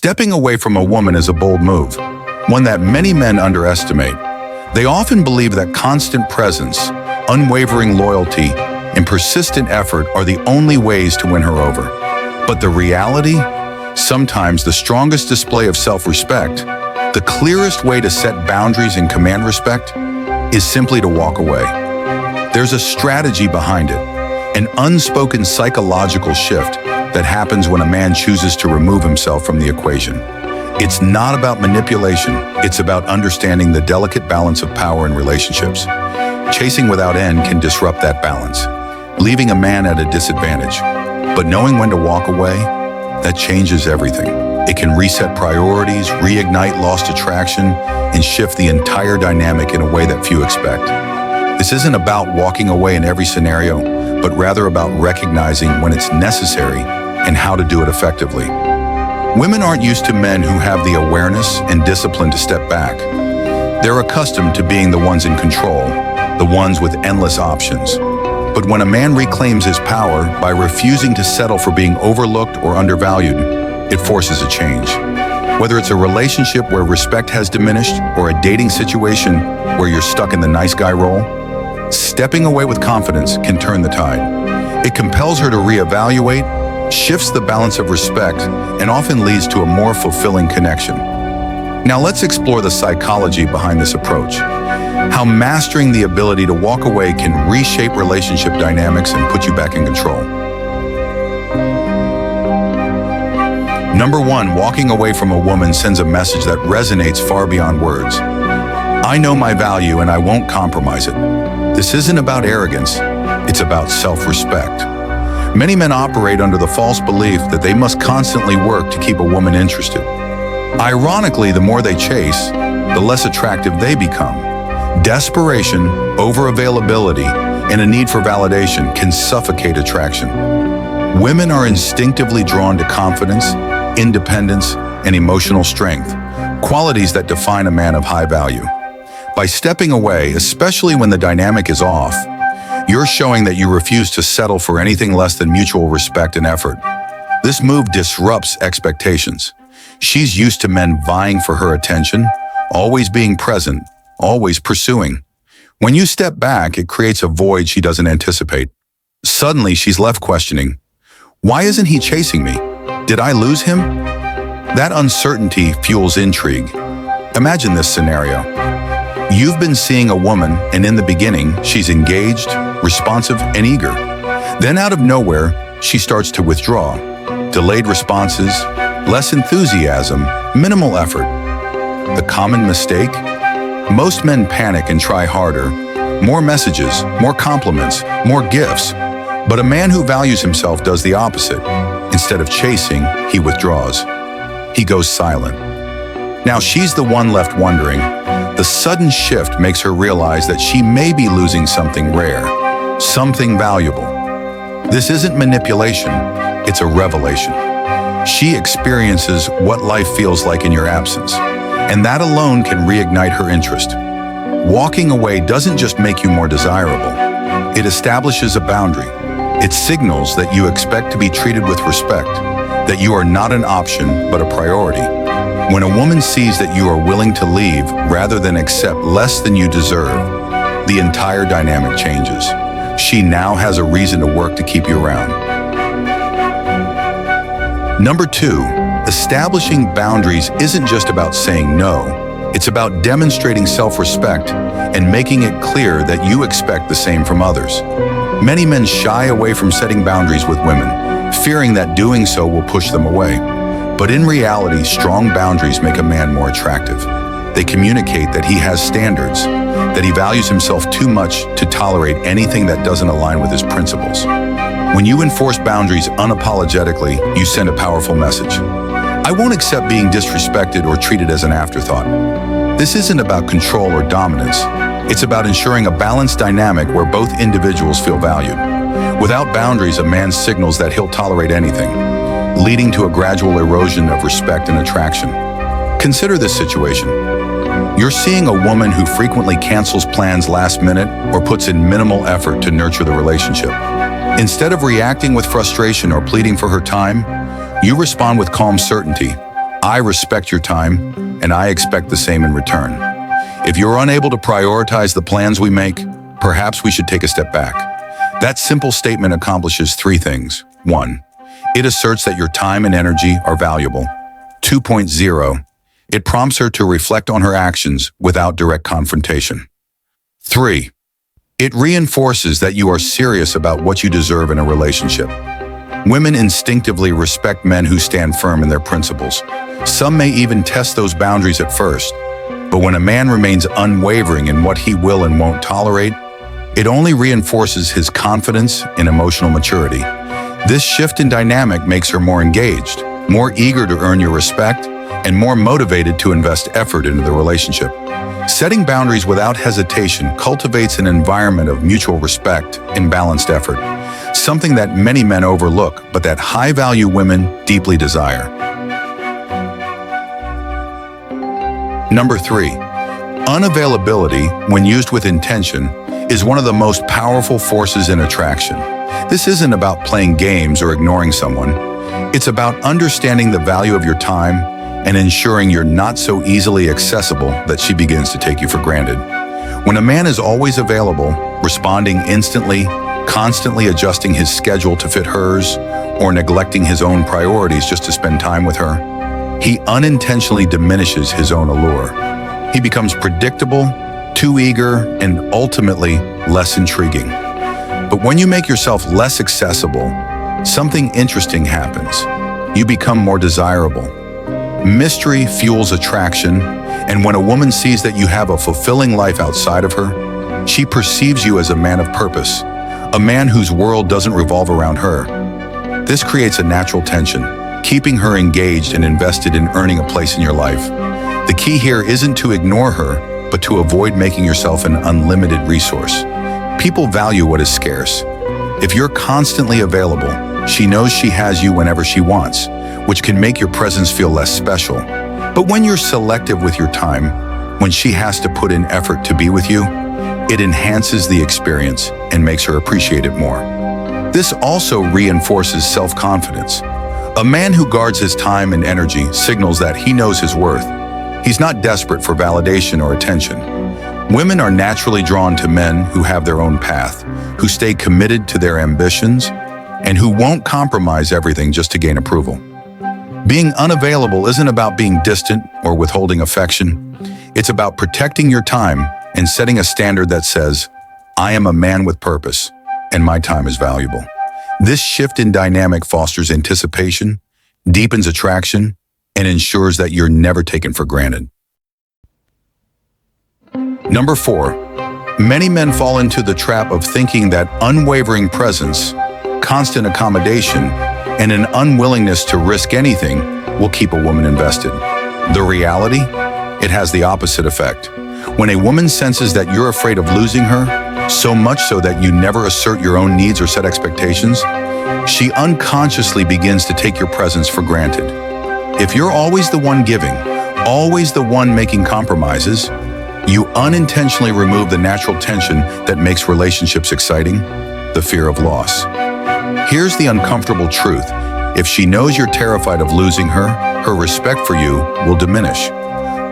Stepping away from a woman is a bold move, one that many men underestimate. They often believe that constant presence, unwavering loyalty, and persistent effort are the only ways to win her over. But the reality? Sometimes the strongest display of self-respect, the clearest way to set boundaries and command respect, is simply to walk away. There's a strategy behind it, an unspoken psychological shift that happens when a man chooses to remove himself from the equation. It's not about manipulation, it's about understanding the delicate balance of power in relationships. Chasing without end can disrupt that balance, leaving a man at a disadvantage. But knowing when to walk away, that changes everything. It can reset priorities, reignite lost attraction, and shift the entire dynamic in a way that few expect. This isn't about walking away in every scenario, but rather about recognizing when it's necessary and how to do it effectively. Women aren't used to men who have the awareness and discipline to step back. They're accustomed to being the ones in control, the ones with endless options. But when a man reclaims his power by refusing to settle for being overlooked or undervalued, it forces a change. Whether it's a relationship where respect has diminished or a dating situation where you're stuck in the nice guy role, stepping away with confidence can turn the tide. It compels her to reevaluate, shifts the balance of respect, and often leads to a more fulfilling connection. Now let's explore the psychology behind this approach. How mastering the ability to walk away can reshape relationship dynamics and put you back in control. Number 1, walking away from a woman sends a message that resonates far beyond words. I know my value and I won't compromise it. This isn't about arrogance, it's about self-respect. Many men operate under the false belief that they must constantly work to keep a woman interested. Ironically, the more they chase, the less attractive they become. Desperation, over-availability, and a need for validation can suffocate attraction. Women are instinctively drawn to confidence, independence, and emotional strength, qualities that define a man of high value. By stepping away, especially when the dynamic is off, you're showing that you refuse to settle for anything less than mutual respect and effort. This move disrupts expectations. She's used to men vying for her attention, always being present, always pursuing. When you step back, it creates a void she doesn't anticipate. Suddenly, she's left questioning, why isn't he chasing me? Did I lose him? That uncertainty fuels intrigue. Imagine this scenario. You've been seeing a woman, and in the beginning, she's engaged, responsive, and eager. Then out of nowhere, she starts to withdraw. Delayed responses, less enthusiasm, minimal effort. The common mistake? Most men panic and try harder. More messages, more compliments, more gifts. But a man who values himself does the opposite. Instead of chasing, he withdraws. He goes silent. Now she's the one left wondering. The sudden shift makes her realize that she may be losing something rare, something valuable. This isn't manipulation, it's a revelation. She experiences what life feels like in your absence, and that alone can reignite her interest. Walking away doesn't just make you more desirable, it establishes a boundary. It signals that you expect to be treated with respect, that you are not an option but a priority. When a woman sees that you are willing to leave rather than accept less than you deserve, the entire dynamic changes. She now has a reason to work to keep you around. Number 2, establishing boundaries isn't just about saying no. It's about demonstrating self-respect and making it clear that you expect the same from others. Many men shy away from setting boundaries with women, fearing that doing so will push them away. But in reality, strong boundaries make a man more attractive. They communicate that he has standards, that he values himself too much to tolerate anything that doesn't align with his principles. When you enforce boundaries unapologetically, you send a powerful message. I won't accept being disrespected or treated as an afterthought. This isn't about control or dominance. It's about ensuring a balanced dynamic where both individuals feel valued. Without boundaries, a man signals that he'll tolerate anything, leading to a gradual erosion of respect and attraction. Consider this situation. You're seeing a woman who frequently cancels plans last minute or puts in minimal effort to nurture the relationship. Instead of reacting with frustration or pleading for her time, you respond with calm certainty. I respect your time, and I expect the same in return. If you're unable to prioritize the plans we make, perhaps we should take a step back. That simple statement accomplishes three things. 1. It asserts that your time and energy are valuable. 2.0. It prompts her to reflect on her actions without direct confrontation. 3. It reinforces that you are serious about what you deserve in a relationship. Women instinctively respect men who stand firm in their principles. Some may even test those boundaries at first, but when a man remains unwavering in what he will and won't tolerate, it only reinforces his confidence and emotional maturity. This shift in dynamic makes her more engaged, more eager to earn your respect, and more motivated to invest effort into the relationship. Setting boundaries without hesitation cultivates an environment of mutual respect and balanced effort, something that many men overlook, but that high-value women deeply desire. Number 3. Unavailability, when used with intention, is one of the most powerful forces in attraction. This isn't about playing games or ignoring someone. It's about understanding the value of your time and ensuring you're not so easily accessible that she begins to take you for granted. When a man is always available, responding instantly, constantly adjusting his schedule to fit hers, or neglecting his own priorities just to spend time with her, he unintentionally diminishes his own allure. He becomes predictable, too eager, and ultimately less intriguing. But when you make yourself less accessible, something interesting happens. You become more desirable. Mystery fuels attraction, and when a woman sees that you have a fulfilling life outside of her, she perceives you as a man of purpose, a man whose world doesn't revolve around her. This creates a natural tension, keeping her engaged and invested in earning a place in your life. The key here isn't to ignore her, but to avoid making yourself an unlimited resource. People value what is scarce. If you're constantly available, she knows she has you whenever she wants, which can make your presence feel less special. But when you're selective with your time, when she has to put in effort to be with you, it enhances the experience and makes her appreciate it more. This also reinforces self-confidence. A man who guards his time and energy signals that he knows his worth. He's not desperate for validation or attention. Women are naturally drawn to men who have their own path, who stay committed to their ambitions, and who won't compromise everything just to gain approval. Being unavailable isn't about being distant or withholding affection. It's about protecting your time and setting a standard that says, I am a man with purpose, and my time is valuable. This shift in dynamic fosters anticipation, deepens attraction, and ensures that you're never taken for granted. Number 4, many men fall into the trap of thinking that unwavering presence, constant accommodation, and an unwillingness to risk anything will keep a woman invested. The reality? It has the opposite effect. When a woman senses that you're afraid of losing her, so much so that you never assert your own needs or set expectations, she unconsciously begins to take your presence for granted. If you're always the one giving, always the one making compromises, you unintentionally remove the natural tension that makes relationships exciting, the fear of loss. Here's the uncomfortable truth. If she knows you're terrified of losing her, her respect for you will diminish.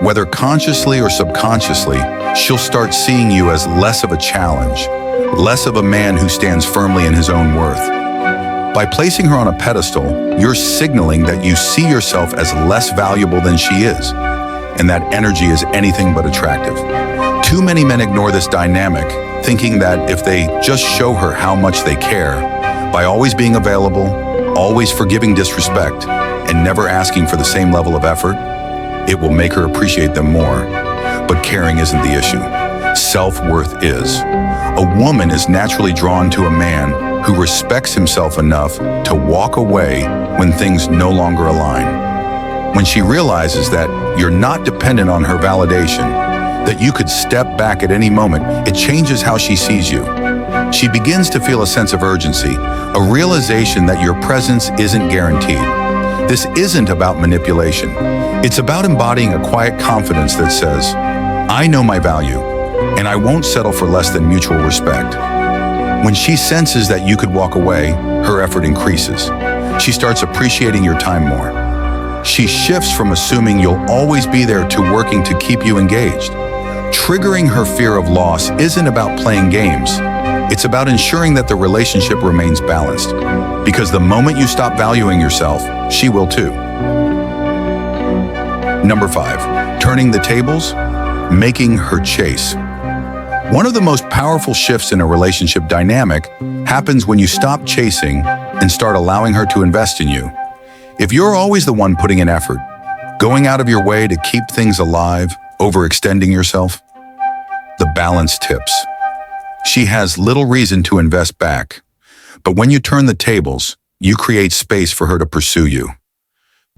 Whether consciously or subconsciously, she'll start seeing you as less of a challenge, less of a man who stands firmly in his own worth. By placing her on a pedestal, you're signaling that you see yourself as less valuable than she is, and that energy is anything but attractive. Too many men ignore this dynamic, thinking that if they just show her how much they care, by always being available, always forgiving disrespect, and never asking for the same level of effort, it will make her appreciate them more. But caring isn't the issue. Self-worth is. A woman is naturally drawn to a man who respects himself enough to walk away when things no longer align. When she realizes that you're not dependent on her validation, that you could step back at any moment, it changes how she sees you. She begins to feel a sense of urgency, a realization that your presence isn't guaranteed. This isn't about manipulation. It's about embodying a quiet confidence that says, I know my value, and I won't settle for less than mutual respect. When she senses that you could walk away, her effort increases. She starts appreciating your time more. She shifts from assuming you'll always be there to working to keep you engaged. Triggering her fear of loss isn't about playing games. It's about ensuring that the relationship remains balanced. Because the moment you stop valuing yourself, she will too. Number 5, turning the tables, making her chase. One of the most powerful shifts in a relationship dynamic happens when you stop chasing and start allowing her to invest in you. If you're always the one putting in effort, going out of your way to keep things alive, overextending yourself, the balance tips. She has little reason to invest back. But when you turn the tables, you create space for her to pursue you.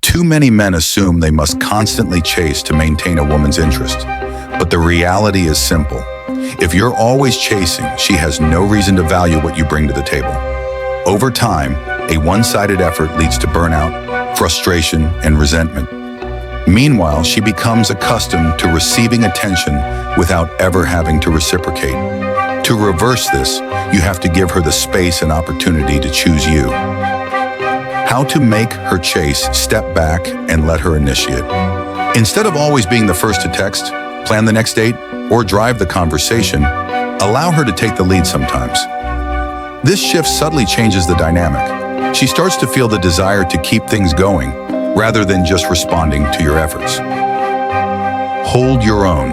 Too many men assume they must constantly chase to maintain a woman's interest. But the reality is simple. If you're always chasing, she has no reason to value what you bring to the table. Over time, a one-sided effort leads to burnout, frustration, and resentment. Meanwhile, she becomes accustomed to receiving attention without ever having to reciprocate. To reverse this, you have to give her the space and opportunity to choose you. How to make her chase, step back, and let her initiate. Instead of always being the first to text, plan the next date, or drive the conversation, allow her to take the lead sometimes. This shift subtly changes the dynamic. She starts to feel the desire to keep things going, rather than just responding to your efforts. Hold your own.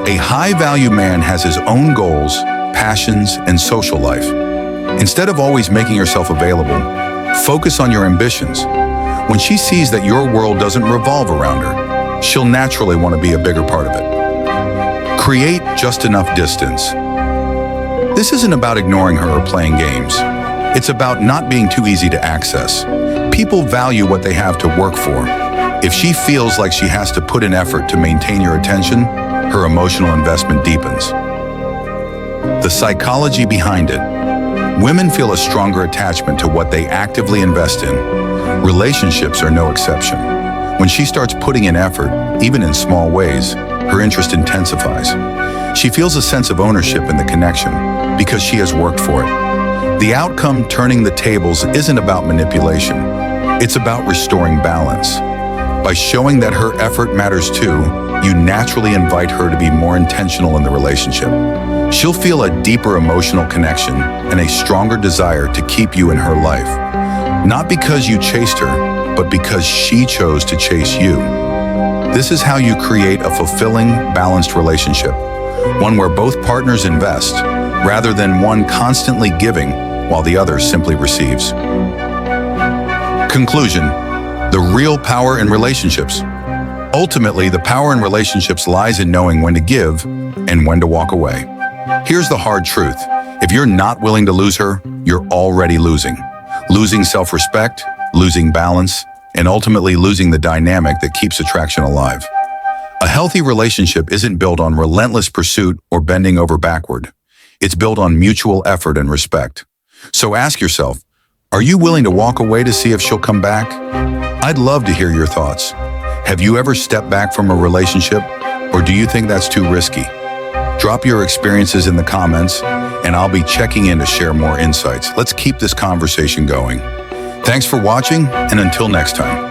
A high-value man has his own goals, passions, and social life. Instead of always making yourself available, focus on your ambitions. When she sees that your world doesn't revolve around her, she'll naturally want to be a bigger part of it. Create just enough distance. This isn't about ignoring her or playing games. It's about not being too easy to access. People value what they have to work for. If she feels like she has to put in effort to maintain your attention, her emotional investment deepens. The psychology behind it. Women feel a stronger attachment to what they actively invest in. Relationships are no exception. When she starts putting in effort, even in small ways, her interest intensifies. She feels a sense of ownership in the connection because she has worked for it. The outcome, turning the tables, isn't about manipulation. It's about restoring balance. By showing that her effort matters too, you naturally invite her to be more intentional in the relationship. She'll feel a deeper emotional connection and a stronger desire to keep you in her life. Not because you chased her, but because she chose to chase you. This is how you create a fulfilling, balanced relationship. One where both partners invest, rather than one constantly giving while the other simply receives. Conclusion: the real power in relationships. Ultimately, the power in relationships lies in knowing when to give and when to walk away. Here's the hard truth. If you're not willing to lose her, you're already losing. Losing self-respect, losing balance, and ultimately losing the dynamic that keeps attraction alive. A healthy relationship isn't built on relentless pursuit or bending over backward. It's built on mutual effort and respect. So ask yourself, are you willing to walk away to see if she'll come back? I'd love to hear your thoughts. Have you ever stepped back from a relationship, or do you think that's too risky? Drop your experiences in the comments, and I'll be checking in to share more insights. Let's keep this conversation going. Thanks for watching, and until next time.